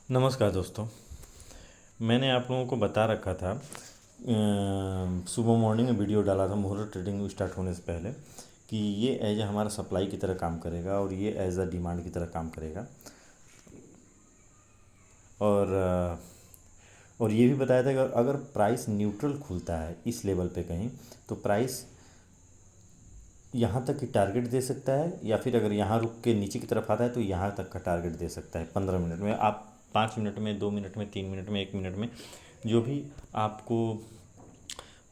नमस्कार दोस्तों। मैंने आप लोगों को बता रखा था, सुबह मॉर्निंग में वीडियो डाला था मुहूर्त ट्रेडिंग स्टार्ट होने से पहले कि ये एज ए हमारा सप्लाई की तरह काम करेगा और ये एज अ डिमांड की तरह काम करेगा। और और ये भी बताया था कि अगर प्राइस न्यूट्रल खुलता है इस लेवल पे कहीं, तो प्राइस यहाँ तक की टारगेट दे सकता है, या फिर अगर यहाँ रुक के नीचे की तरफ आता है तो यहाँ तक का टारगेट दे सकता है 15 मिनट में। आप 5 मिनट में, 2 मिनट में, 3 मिनट में, 1 मिनट में, जो भी आपको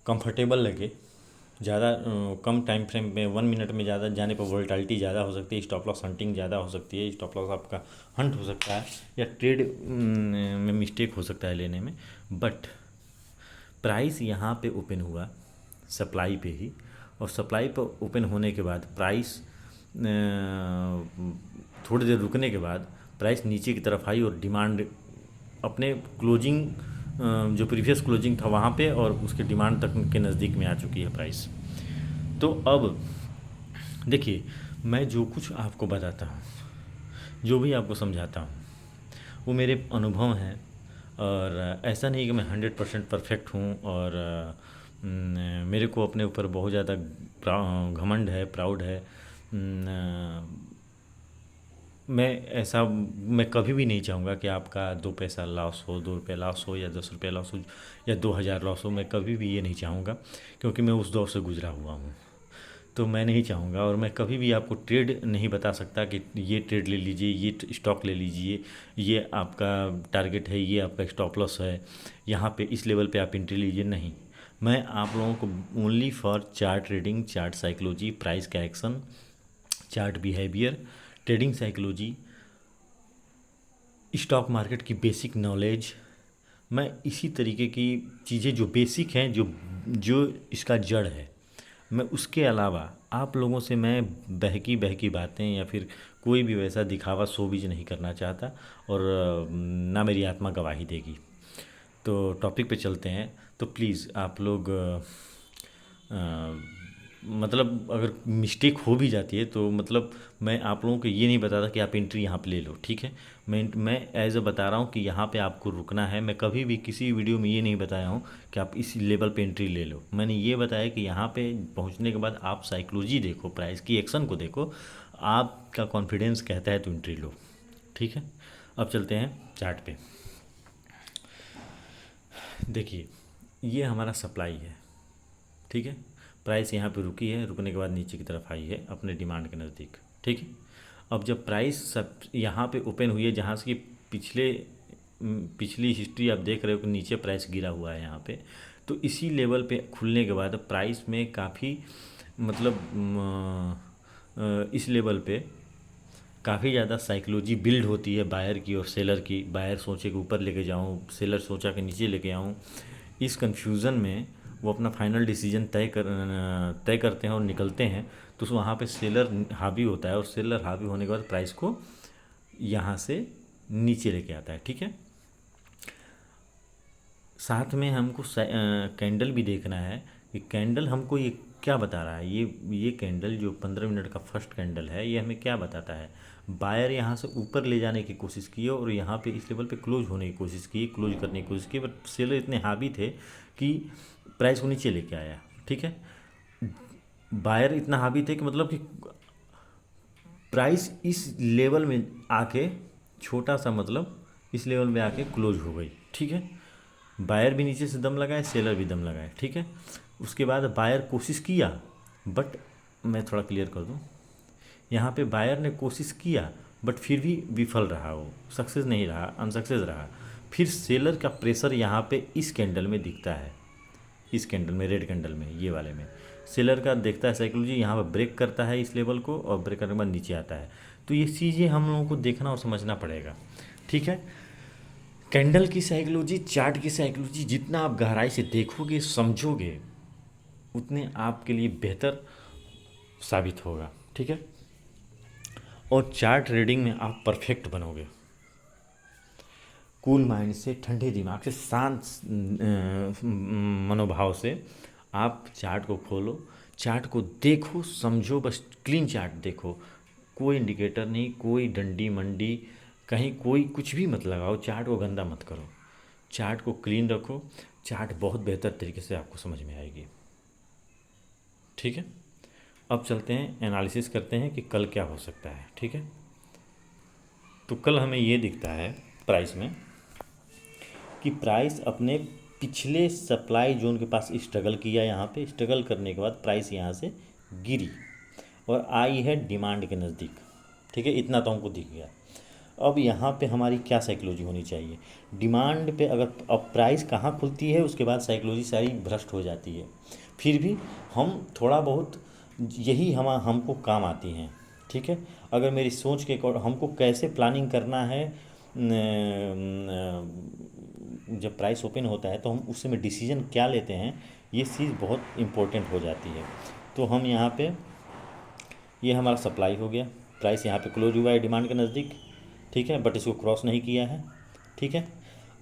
कंफर्टेबल लगे। ज़्यादा कम टाइम फ्रेम में 1 मिनट में ज़्यादा जाने पर वोलेटिलिटी ज़्यादा हो सकती है, स्टॉप लॉस हंटिंग ज़्यादा हो सकती है, स्टॉप लॉस आपका हंट हो सकता है, या ट्रेड में मिस्टेक हो सकता है लेने में। बट प्राइस यहाँ पे ओपन हुआ सप्लाई पे ही, और सप्लाई पर ओपन होने के बाद प्राइस थोड़ी देर रुकने के बाद प्राइस नीचे की तरफ आई और डिमांड अपने क्लोजिंग, जो प्रीवियस क्लोजिंग था वहाँ पे और उसके डिमांड तक के नज़दीक में आ चुकी है प्राइस। तो अब देखिए, मैं जो कुछ आपको बताता हूँ, जो भी आपको समझाता हूँ, वो मेरे अनुभव हैं। और ऐसा नहीं कि मैं 100% परफेक्ट हूँ, और मेरे को अपने ऊपर बहुत ज़्यादा घमंड है, प्राउड है। मैं कभी भी नहीं चाहूँगा कि आपका 2 पैसा लॉस हो, 2 रुपये लॉस हो, या 10 रुपये लॉस हो, या 2000 लॉस हो। मैं कभी भी ये नहीं चाहूँगा, क्योंकि मैं उस दौर से गुजरा हुआ हूँ। तो मैं नहीं चाहूँगा, और मैं कभी भी आपको ट्रेड नहीं बता सकता कि ये ट्रेड ले लीजिए, ये स्टॉक ले लीजिए, ये आपका टारगेट है, ये आपका स्टॉप लॉस है, यहाँ पे इस लेवल पे आप एंट्री लीजिए। नहीं, मैं आप लोगों को only for chart reading, chart psychology, price का action, chart behaviour, trading psychology, stock market की बेसिक नॉलेज, मैं इसी तरीके की चीज़ें जो बेसिक हैं, जो जो इसका जड़ है, मैं उसके अलावा आप लोगों से मैं बहकी बहकी बातें या फिर कोई भी वैसा दिखावा शोबिज़ नहीं करना चाहता, और ना मेरी आत्मा गवाही देगी। तो टॉपिक पे चलते हैं। तो प्लीज़ आप लोग मतलब अगर मिस्टेक हो भी जाती है तो मतलब मैं आप लोगों को ये नहीं बताता कि आप एंट्री यहाँ पे ले लो, ठीक है। मैं एज अ बता रहा हूँ कि यहाँ पे आपको रुकना है। मैं कभी भी किसी वीडियो में ये नहीं बताया हूँ कि आप इस लेवल पे एंट्री ले लो। मैंने ये बताया कि यहाँ पे पहुँचने के बाद आप साइकोलॉजी देखो, प्राइस की एक्शन को देखो, आपका कॉन्फिडेंस कहता है तो एंट्री लो, ठीक है। अब चलते हैं चार्ट पे। देखिए, ये हमारा सप्लाई है, ठीक है। प्राइस यहाँ पे रुकी है, रुकने के बाद नीचे की तरफ आई है अपने डिमांड के नज़दीक, ठीक है। अब जब प्राइस सब यहाँ पे ओपन हुई है, जहाँ से कि पिछली हिस्ट्री आप देख रहे हो कि नीचे प्राइस गिरा हुआ है यहाँ पे, तो इसी लेवल पे खुलने के बाद प्राइस में काफ़ी मतलब इस लेवल पे काफ़ी ज़्यादा साइकोलॉजी बिल्ड होती है बायर की और सेलर की। बायर सोचे कि ऊपर लेके जाऊँ, सेलर सोचा कि नीचे लेके आऊँ। इस कन्फ्यूज़न में वो अपना फाइनल डिसीजन तय करते हैं और निकलते हैं। तो वहाँ पे सेलर हावी होता है, और सेलर हावी होने के बाद प्राइस को यहाँ से नीचे लेके आता है, ठीक है। साथ में हमको कैंडल भी देखना है कि कैंडल हमको ये क्या बता रहा है। ये कैंडल जो 15 मिनट का फर्स्ट कैंडल है, ये हमें क्या बताता है। बायर यहाँ से ऊपर ले जाने की कोशिश की है, और यहाँ पे इस लेवल पे क्लोज होने की कोशिश की, क्लोज करने की कोशिश की, बट सेलर इतने हावी थे कि प्राइस को नीचे लेके आया, ठीक है। बायर इतना हावी थे कि मतलब कि प्राइस इस लेवल में आके छोटा सा मतलब इस लेवल में आके क्लोज हो गई, ठीक है। बायर भी नीचे से दम लगाए, सेलर भी दम लगाए, ठीक है। उसके बाद बायर कोशिश किया, बट मैं थोड़ा क्लियर कर दूं, यहाँ पे बायर ने कोशिश किया बट फिर भी विफल रहा, वो सक्सेस नहीं रहा, अनसक्सेस रहा। फिर सेलर का प्रेशर यहाँ पे इस कैंडल में दिखता है, इस कैंडल में, रेड कैंडल में, ये वाले में सेलर का देखता है साइकोलॉजी, यहाँ पर ब्रेक करता है इस लेवल को, और ब्रेक करने के बाद नीचे आता है। तो ये चीज़ें हम लोगों को देखना और समझना पड़ेगा, ठीक है। कैंडल की साइकोलॉजी, चार्ट की साइकोलॉजी जितना आप गहराई से देखोगे, समझोगे, उतने आपके लिए बेहतर साबित होगा, ठीक है। और चार्ट रीडिंग में आप परफेक्ट बनोगे। कूल माइंड से, ठंडे दिमाग से, शांत मनोभाव से आप चार्ट को खोलो, चार्ट को देखो, समझो, बस क्लीन चार्ट देखो, कोई इंडिकेटर नहीं, कोई डंडी मंडी, कहीं कोई कुछ भी मत लगाओ, चार्ट को गंदा मत करो, चार्ट को क्लीन रखो, चार्ट बहुत बेहतर तरीके से आपको समझ में आएगी। ठीक है, अब चलते हैं एनालिसिस करते हैं कि कल क्या हो सकता है। ठीक है, तो कल हमें ये दिखता है प्राइस में कि प्राइस अपने पिछले सप्लाई जोन के पास स्ट्रगल किया, यहाँ पे स्ट्रगल करने के बाद प्राइस यहाँ से गिरी और आई है डिमांड के नज़दीक। ठीक है, इतना तो हमको दिख गया। अब यहाँ पे हमारी क्या साइकोलॉजी होनी चाहिए, डिमांड पे अगर अब प्राइस कहाँ खुलती है उसके बाद साइकोलॉजी सारी भ्रष्ट हो जाती है। फिर भी हम थोड़ा बहुत यही हमको काम आती हैं। ठीक है, अगर मेरी सोच के हमको कैसे प्लानिंग करना है, जब प्राइस ओपन होता है तो हम उससे में डिसीजन क्या लेते हैं, ये चीज़ बहुत इम्पोर्टेंट हो जाती है। तो हम यहाँ पे ये हमारा सप्लाई हो गया, प्राइस यहाँ पे क्लोज हुआ है डिमांड के नज़दीक। ठीक है, बट इसको क्रॉस नहीं किया है। ठीक है,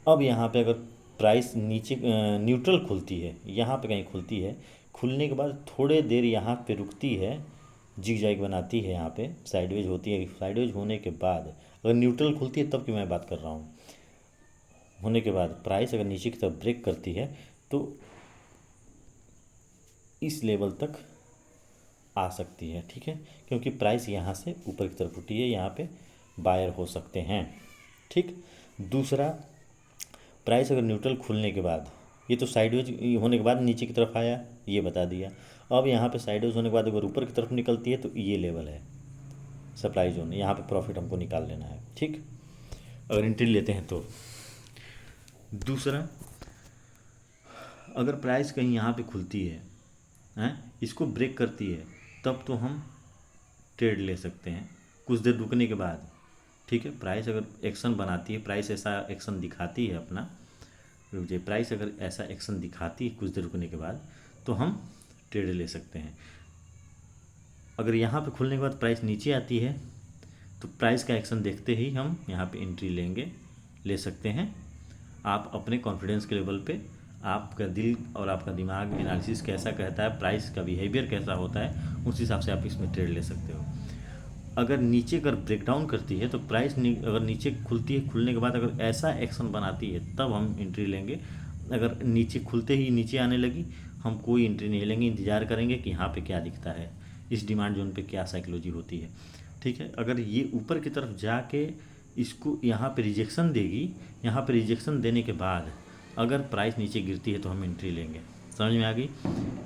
अब यहाँ पे अगर प्राइस नीचे न्यूट्रल खुलती है, यहाँ पे कहीं खुलती है, खुलने के बाद थोड़े देर यहाँ पे रुकती है, जिग जैग बनाती है, यहाँ पे साइडवेज होती है, साइडवेज होने के बाद अगर न्यूट्रल खुलती है तब की मैं बात कर रहा हूँ, होने के बाद प्राइस अगर नीचे की तरफ ब्रेक करती है तो इस लेवल तक आ सकती है। ठीक है, क्योंकि प्राइस यहाँ से ऊपर की तरफ उठी है, यहाँ पे बायर हो सकते हैं। ठीक, दूसरा, प्राइस अगर न्यूट्रल खुलने के बाद, ये तो साइडवेज होने के बाद नीचे की तरफ आया, ये बता दिया। अब यहाँ पे साइडवेज होने के बाद अगर ऊपर की तरफ निकलती है तो ये लेवल है सप्लाई जोन, यहाँ पे प्रॉफिट हमको निकाल लेना है। ठीक, अगर एंट्री लेते हैं तो। दूसरा, अगर प्राइस कहीं यहाँ पे खुलती है, इसको ब्रेक करती है, तब तो हम ट्रेड ले सकते हैं कुछ देर रुकने के बाद। ठीक है, प्राइस अगर एक्शन बनाती है, प्राइस ऐसा एक्शन दिखाती है अपना, रुक जाइए, प्राइस अगर ऐसा एक्शन दिखाती है कुछ देर रुकने के बाद तो हम ट्रेड ले सकते हैं। अगर यहाँ पे खुलने के बाद प्राइस नीचे आती है तो प्राइस का एक्शन देखते ही हम यहाँ पे एंट्री ले सकते हैं। आप अपने कॉन्फिडेंस के लेवल पे, आपका दिल और आपका दिमाग एनालिसिस कैसा कहता है, प्राइस का बिहेवियर कैसा होता है, उस हिसाब से आप इसमें ट्रेड ले सकते हो। अगर नीचे अगर ब्रेकडाउन करती है तो प्राइस अगर नीचे खुलती है, खुलने के बाद अगर ऐसा एक्शन बनाती है तब हम एंट्री लेंगे। अगर नीचे खुलते ही नीचे आने लगी, हम कोई एंट्री नहीं लेंगे, इंतज़ार करेंगे कि यहाँ पे क्या दिखता है, इस डिमांड जोन पे क्या साइकोलॉजी होती है। ठीक है, अगर ये ऊपर की तरफ जाके इसको यहाँ पे रिजेक्शन देगी, यहाँ पे रिजेक्शन देने के बाद अगर प्राइस नीचे गिरती है तो हम एंट्री लेंगे। समझ में आ गई?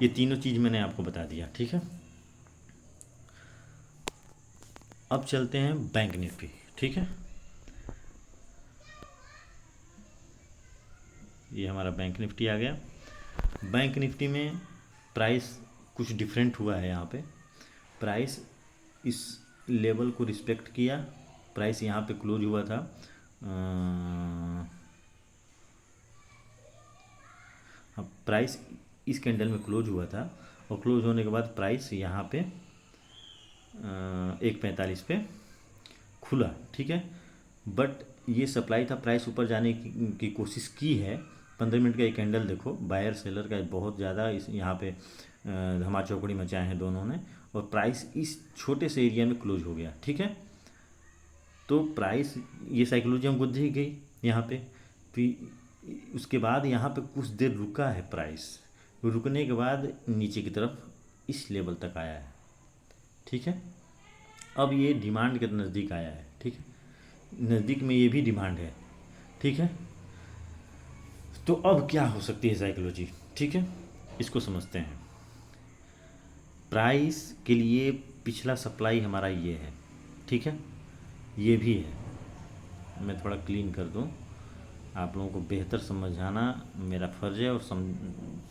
ये तीनों चीज़ मैंने आपको बता दिया। ठीक है, अब चलते हैं बैंक निफ्टी। ठीक है, ये हमारा बैंक निफ्टी आ गया। बैंक निफ्टी में प्राइस कुछ डिफरेंट हुआ है। यहाँ पे प्राइस इस लेवल को रिस्पेक्ट किया, प्राइस यहाँ पे क्लोज हुआ था, प्राइस इस कैंडल में क्लोज हुआ था और क्लोज होने के बाद प्राइस यहाँ पे 1.45 पे खुला। ठीक है, बट ये सप्लाई था, प्राइस ऊपर जाने की कोशिश की है। 15 मिनट का एक कैंडल देखो, बायर सेलर का बहुत ज़्यादा इस यहाँ पे धमा चौकड़ी मचाए हैं दोनों ने, और प्राइस इस छोटे से एरिया में क्लोज हो गया। ठीक है, तो प्राइस ये साइकोलॉजी हमको दी गई यहाँ पे, फिर उसके बाद यहाँ पे कुछ देर रुका है, प्राइस रुकने के बाद नीचे की तरफ इस लेवल तक आया है। ठीक है, अब ये डिमांड के नज़दीक आया है। ठीक है, नज़दीक में ये भी डिमांड है। ठीक है, तो अब क्या हो सकती है साइकोलॉजी। ठीक है, इसको समझते हैं। प्राइस के लिए पिछला सप्लाई हमारा ये है। ठीक है, ये भी है, मैं थोड़ा क्लीन कर दूं, आप लोगों को बेहतर समझाना मेरा फ़र्ज़ है और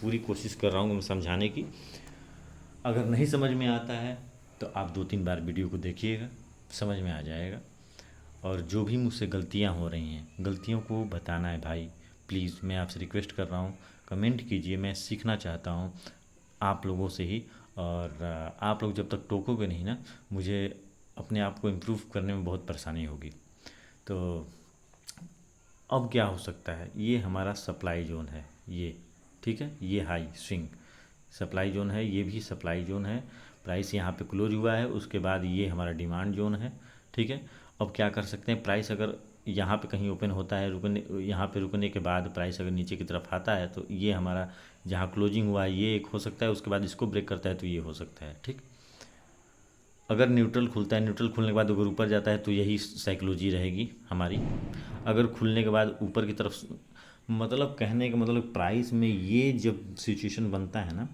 पूरी कोशिश कर रहा हूँ मैं समझाने की। अगर नहीं समझ में आता है तो आप 2-3 बार वीडियो को देखिएगा, समझ में आ जाएगा। और जो भी मुझसे गलतियाँ हो रही हैं, गलतियों को बताना है भाई, प्लीज़ मैं आपसे रिक्वेस्ट कर रहा हूँ, कमेंट कीजिए। मैं सीखना चाहता हूँ आप लोगों से ही, और आप लोग जब तक टोकोगे नहीं ना, मुझे अपने आप को इम्प्रूव करने में बहुत परेशानी होगी। तो अब क्या हो सकता है, ये हमारा सप्लाई जोन है ये। ठीक है, ये हाई स्विंग सप्लाई जोन है, ये भी सप्लाई जोन है। प्राइस यहाँ पे क्लोज हुआ है, उसके बाद ये हमारा डिमांड जोन है। ठीक है, अब क्या कर सकते हैं, प्राइस अगर यहाँ पे कहीं ओपन होता है, रुकने यहाँ पे रुकने के बाद प्राइस अगर नीचे की तरफ आता है तो ये हमारा जहाँ क्लोजिंग हुआ है ये एक हो सकता है, उसके बाद इसको ब्रेक करता है तो ये हो सकता है। ठीक, अगर न्यूट्रल खुलता है, न्यूट्रल खुलने के बाद अगर ऊपर जाता है तो यही साइकोलॉजी रहेगी हमारी। अगर खुलने के बाद ऊपर की तरफ, मतलब कहने का मतलब प्राइस में ये जब सिचुएशन बनता है ना,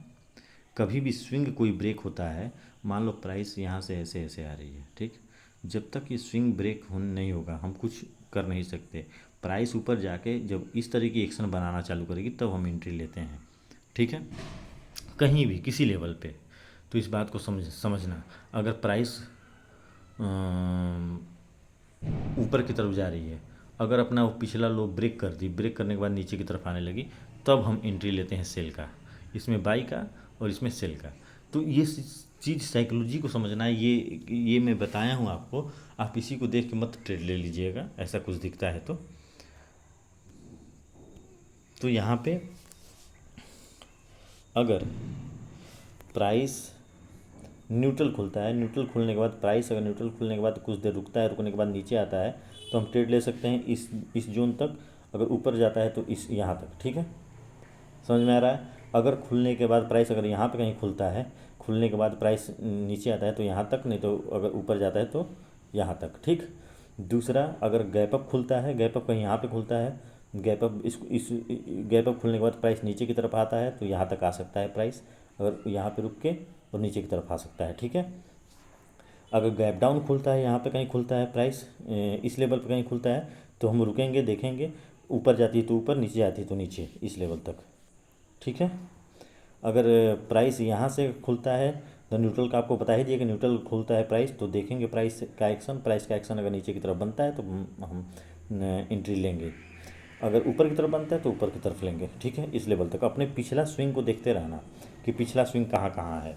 कभी भी स्विंग कोई ब्रेक होता है, मान लो प्राइस यहाँ से ऐसे ऐसे आ रही है, ठीक, जब तक ये स्विंग ब्रेक हो नहीं होगा हम कुछ कर नहीं सकते। प्राइस ऊपर जाके जब इस तरह की एक्शन बनाना चालू करेगी तब हम एंट्री लेते हैं। ठीक है, कहीं भी किसी लेवल पे। तो इस बात को समझना, अगर प्राइस ऊपर की तरफ जा रही है, अगर अपना वो पिछला लो ब्रेक कर दी, ब्रेक करने के बाद नीचे की तरफ आने लगी, तब हम एंट्री लेते हैं सेल का, इसमें बाई का और इसमें सेल का। तो ये चीज़ साइकोलॉजी को समझना है, ये मैं बताया हूँ आपको, आप इसी को देख के मत ट्रेड ले लीजिएगा ऐसा कुछ दिखता है तो यहाँ पे अगर प्राइस न्यूट्रल खुलता है, न्यूट्रल खुलने के बाद प्राइस अगर न्यूट्रल खुलने के बाद कुछ देर रुकता है, रुकने के बाद नीचे आता है तो हम ट्रेड ले सकते हैं इस जोन तक, अगर ऊपर जाता है तो इस यहाँ तक। ठीक है, समझ में आ रहा है। अगर खुलने के बाद प्राइस अगर यहाँ पे कहीं खुलता है, खुलने के बाद प्राइस नीचे आता है तो यहाँ तक, नहीं तो अगर ऊपर जाता है तो यहाँ तक। ठीक, दूसरा अगर गैप अप खुलता है, गैप अप कहीं यहाँ पे खुलता है, गैप अप इस गैप अप खुलने के बाद प्राइस नीचे की तरफ आता है तो यहाँ तक आ सकता है प्राइस, अगर यहाँ पे रुक के और नीचे की तरफ आ सकता है। ठीक है, अगर गैप डाउन खुलता है, यहाँ पे कहीं खुलता है प्राइस, इस लेवल पे कहीं खुलता है तो हम रुकेंगे, देखेंगे, ऊपर जाती है तो ऊपर, नीचे जाती है तो नीचे, इस लेवल तक। ठीक है, अगर प्राइस यहाँ से खुलता है तो न्यूट्रल का आपको बता ही दिया कि न्यूट्रल खुलता है प्राइस, तो देखेंगे प्राइस का एक्शन अगर नीचे की तरफ बनता है तो हम एंट्री लेंगे, अगर ऊपर की तरफ बनता है तो ऊपर की तरफ लेंगे। ठीक है, इस लेवल तक अपने पिछला स्विंग को देखते रहना कि पिछला स्विंग कहाँ कहाँ है।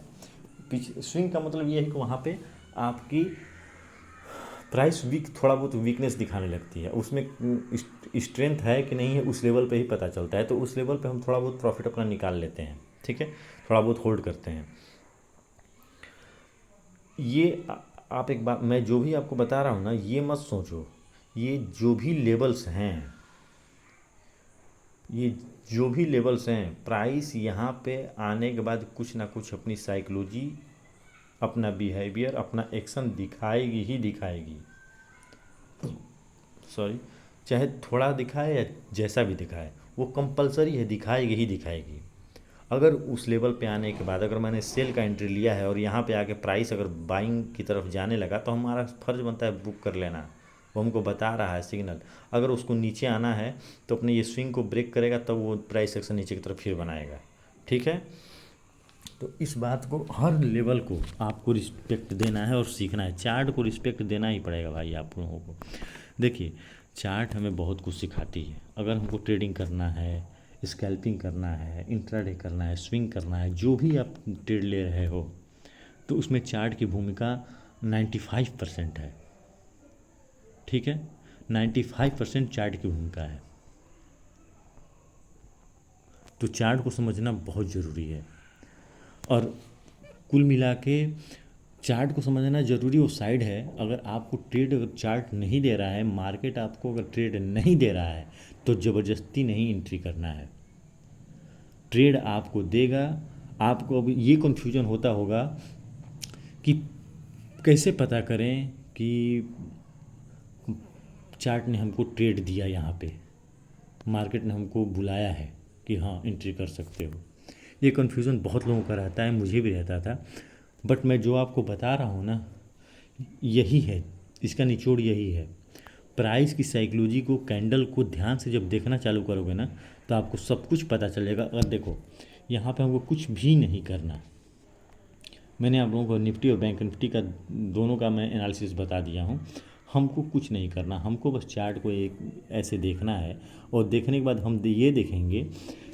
स्विंग का मतलब ये है कि वहाँ पे आपकी प्राइस थोड़ा बहुत वीकनेस दिखाने लगती है, उसमें स्ट्रेंथ है कि नहीं है उस लेवल पे ही पता चलता है, तो उस लेवल पे हम थोड़ा बहुत प्रॉफिट अपना निकाल लेते हैं। ठीक है, थोड़ा बहुत होल्ड करते हैं। ये आप एक बात, मैं जो भी आपको बता रहा हूँ ना, ये मत सोचो, ये जो भी लेवल्स हैं, ये जो भी लेवल्स हैं, प्राइस यहाँ पे आने के बाद कुछ ना कुछ अपनी साइकोलॉजी, अपना बिहेवियर, अपना एक्शन दिखाएगी ही दिखाएगी। सॉरी, चाहे थोड़ा दिखाए या जैसा भी दिखाए, वो कंपलसरी है, दिखाएगी ही दिखाएगी। अगर उस लेवल पे आने के बाद अगर मैंने सेल का एंट्री लिया है और यहाँ पे आके प्राइस अगर बाइंग की तरफ जाने लगा तो हमारा फर्ज बनता है बुक कर लेना, वो हमको बता रहा है सिग्नल। अगर उसको नीचे आना है तो अपने ये स्विंग को ब्रेक करेगा, तब वो प्राइस एक्शन नीचे की तरफ फिर बनाएगा। ठीक है, तो इस बात को, हर लेवल को आपको रिस्पेक्ट देना है और सीखना है। चार्ट को रिस्पेक्ट देना ही पड़ेगा भाई आप लोगों को। देखिए, चार्ट हमें बहुत कुछ सिखाती है। अगर हमको ट्रेडिंग करना है, स्कैल्पिंग करना है, इंट्राडे करना है, स्विंग करना है, जो भी आप ट्रेड ले रहे हो, तो उसमें चार्ट की भूमिका 95% है। ठीक है, 95% चार्ट की भूमिका है। तो चार्ट को समझना बहुत ज़रूरी है, और कुल मिला के चार्ट को समझना ज़रूरी वो साइड है। अगर आपको ट्रेड, अगर चार्ट नहीं दे रहा है, मार्केट आपको अगर ट्रेड नहीं दे रहा है, तो ज़बरदस्ती नहीं एंट्री करना है। ट्रेड आपको देगा। आपको अभी ये कन्फ्यूजन होता होगा कि कैसे पता करें कि चार्ट ने हमको ट्रेड दिया, यहाँ पे मार्केट ने हमको बुलाया है कि हाँ एंट्री कर सकते हो। ये कन्फ्यूज़न बहुत लोगों का रहता है, मुझे भी रहता था, बट मैं जो आपको बता रहा हूँ ना, यही है, इसका निचोड़ यही है। प्राइस की साइकोलॉजी को, कैंडल को ध्यान से जब देखना चालू करोगे ना, तो आपको सब कुछ पता चलेगा। अगर देखो, यहाँ पे हमको कुछ भी नहीं करना, मैंने आप लोगों को निफ्टी और बैंक निफ्टी का दोनों का मैं एनालिसिस बता दिया हूँ। हमको कुछ नहीं करना, हमको बस चार्ट को एक ऐसे देखना है, और देखने के बाद हम ये देखेंगे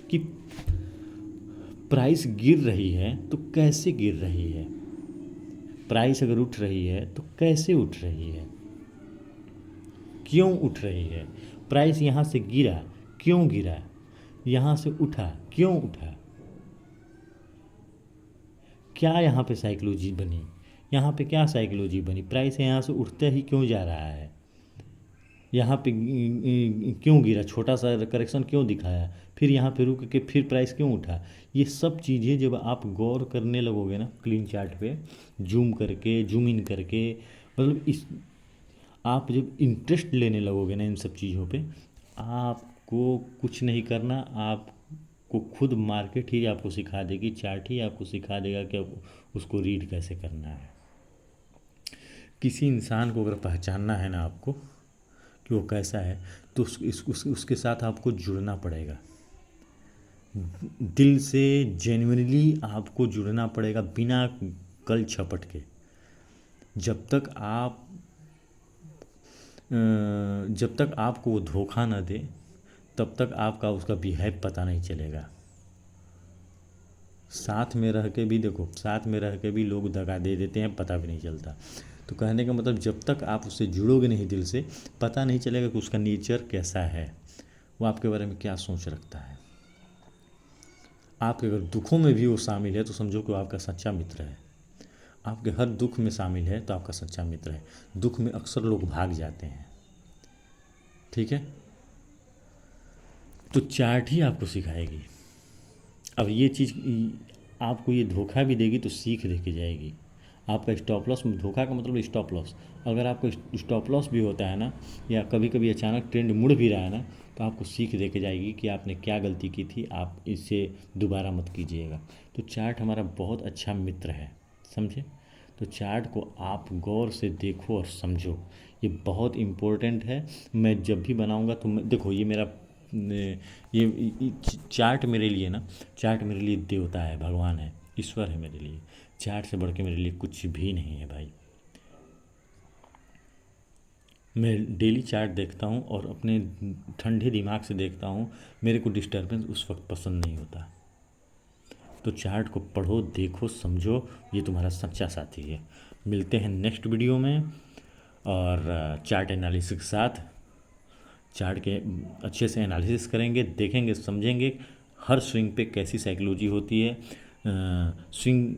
कि प्राइस गिर रही है तो कैसे गिर रही है, प्राइस अगर उठ रही है तो कैसे उठ रही है, क्यों उठ रही है, प्राइस यहाँ से गिरा क्यों गिरा, यहाँ से उठा क्यों उठा, क्या यहाँ पे साइकोलॉजी बनी, यहाँ पे क्या साइकोलॉजी बनी, प्राइस यहाँ से उठते ही क्यों जा रहा है, यहाँ पे क्यों गिरा, छोटा सा करेक्शन क्यों दिखाया, फिर यहाँ पे रुक के फिर प्राइस क्यों उठा। ये सब चीज़ें जब आप गौर करने लगोगे ना क्लीन चार्ट पे, जूम करके जूम इन करके, मतलब इस आप जब इंटरेस्ट लेने लगोगे ना इन सब चीज़ों पे, आपको कुछ नहीं करना, आपको खुद मार्केट ही आपको सिखा देगी, चार्ट ही आपको सिखा देगा कि उसको रीड कैसे करना है। किसी इंसान को अगर पहचानना है ना आपको कि वो कैसा है, तो उसके साथ आपको जुड़ना पड़ेगा, दिल से जेन्युइनली आपको जुड़ना पड़ेगा, बिना कल छपट के। जब तक आपको वो धोखा ना दे, तब तक आपका उसका बिहेव पता नहीं चलेगा। साथ में रह के भी देखो, साथ में रह के भी लोग दगा दे देते हैं, पता भी नहीं चलता। तो कहने का मतलब, जब तक आप उससे जुड़ोगे नहीं दिल से, पता नहीं चलेगा कि उसका नेचर कैसा है, वो आपके बारे में क्या सोच रखता है। आपके अगर दुखों में भी वो शामिल है तो समझो कि वो आपका सच्चा मित्र है। आपके हर दुख में शामिल है तो आपका सच्चा मित्र है। दुख में अक्सर लोग भाग जाते हैं, ठीक है। तो चार्ट ही आपको सिखाएगी। अब ये चीज़ आपको ये धोखा भी देगी तो सीख दे के जाएगी। आपका स्टॉप लॉस, धोखा का मतलब स्टॉप लॉस, अगर आपको स्टॉप लॉस भी होता है ना, या कभी कभी अचानक ट्रेंड मुड़ भी रहा है ना, तो आपको सीख दे के जाएगी कि आपने क्या गलती की थी, आप इससे दोबारा मत कीजिएगा। तो चार्ट हमारा बहुत अच्छा मित्र है, समझे। तो चार्ट को आप गौर से देखो और समझो, ये बहुत इम्पोर्टेंट है। मैं जब भी बनाऊंगा तो देखो, ये मेरा ये चार्ट मेरे लिए ना, चार्ट मेरे लिए देवता है, भगवान है, ईश्वर है मेरे लिए। चार्ट से बढ़ के मेरे लिए कुछ भी नहीं है भाई। मैं डेली चार्ट देखता हूँ और अपने ठंडे दिमाग से देखता हूँ, मेरे को डिस्टर्बेंस उस वक्त पसंद नहीं होता। तो चार्ट को पढ़ो, देखो, समझो, ये तुम्हारा सच्चा साथी है। मिलते हैं नेक्स्ट वीडियो में, और चार्ट एनालिसिस के साथ चार्ट के अच्छे से एनालिसिस करेंगे, देखेंगे, समझेंगे हर स्विंग पे कैसी साइकोलॉजी होती है, स्विंग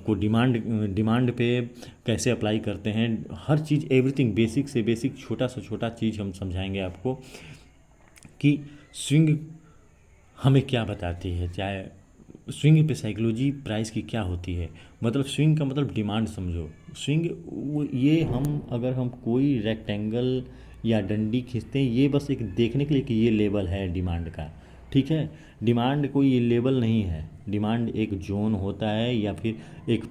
को डिमांड पे कैसे अप्लाई करते हैं, हर चीज़, एवरीथिंग, बेसिक से बेसिक, छोटा से छोटा चीज़ हम समझाएंगे आपको कि स्विंग हमें क्या बताती है, चाहे स्विंग पे साइकोलॉजी प्राइस की क्या होती है। मतलब स्विंग का मतलब डिमांड समझो। स्विंग ये अगर हम कोई रेक्टेंगल या डंडी खींचते हैं, ये बस एक देखने के लिए कि ये लेवल है डिमांड का, ठीक है। डिमांड कोई ये लेवल नहीं है, डिमांड एक जोन होता है, या फिर एक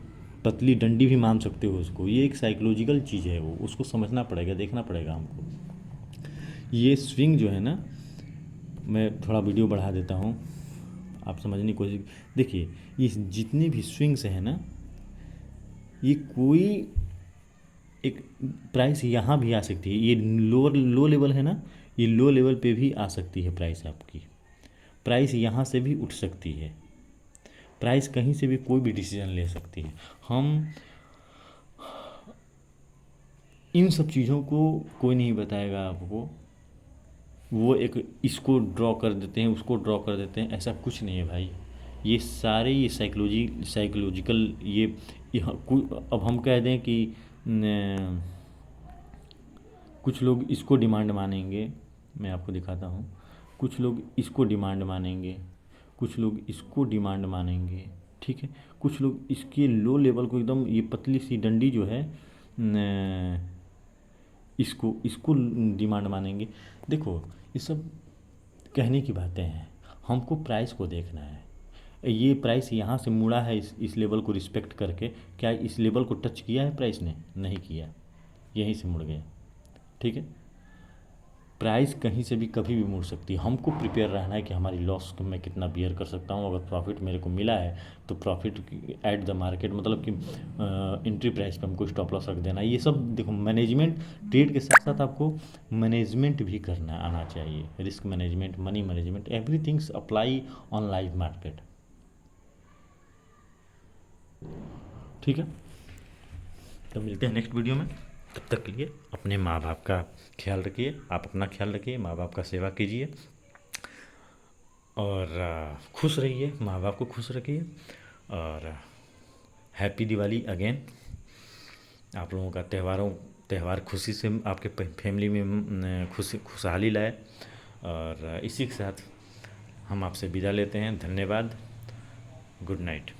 पतली डंडी भी मान सकते हो उसको। ये एक साइकोलॉजिकल चीज़ है, वो उसको समझना पड़ेगा, देखना पड़ेगा हमको। ये स्विंग जो है ना, मैं थोड़ा वीडियो बढ़ा देता हूँ, आप समझने की कोशिश। देखिए, ये जितने भी स्विंग्स हैं ना, ये कोई एक प्राइस यहाँ भी आ सकती है, ये लो लेवल है ना, ये लो लेवल पे भी आ सकती है प्राइस आपकी। प्राइस यहाँ से भी उठ सकती है, प्राइस कहीं से भी कोई भी डिसीजन ले सकती है। हम इन सब चीज़ों को कोई नहीं बताएगा आपको, वो एक इसको ड्रॉ कर देते हैं, उसको ड्रॉ कर देते हैं, ऐसा कुछ नहीं है भाई। ये सारे ये साइकोलॉजिकल, ये अब हम कह दें कि कुछ लोग इसको डिमांड मानेंगे, मैं आपको दिखाता हूँ। कुछ लोग इसको डिमांड मानेंगे, कुछ लोग इसको डिमांड मानेंगे, ठीक है। कुछ लोग इसके लो लेवल को, एकदम ये पतली सी डंडी जो है, इसको इसको डिमांड मानेंगे। देखो, ये सब कहने की बातें हैं, हमको प्राइस को देखना है। ये प्राइस यहाँ से मुड़ा है, इस लेवल को रिस्पेक्ट करके, क्या इस लेवल को टच किया है प्राइस ने? नहीं किया, यहीं से मुड़ गया, ठीक है। प्राइस कहीं से भी कभी भी मुड़ सकती है, हमको प्रिपेयर रहना है कि हमारी लॉस को मैं कितना बियर कर सकता हूँ। अगर प्रॉफिट मेरे को मिला है तो प्रॉफिट एट द मार्केट, मतलब कि एंट्री प्राइस पे हमको स्टॉप लॉस रख देना है। ये सब देखो, मैनेजमेंट, ट्रेड के साथ साथ आपको मैनेजमेंट भी करना आना चाहिए, risk management, money management, everything's apply on live market, ठीक है। तो मिलते हैं नेक्स्ट वीडियो में, तब तक के लिए अपने माँ बाप का ख्याल रखिए, आप अपना ख्याल रखिए, माँ बाप का सेवा कीजिए, और खुश रहिए, माँ बाप को खुश रखिए, और हैप्पी दिवाली अगेन। आप लोगों का त्यौहार खुशी से आपके फैमिली में खुशहाली लाए। और इसी के साथ हम आपसे विदा लेते हैं। धन्यवाद। Good night.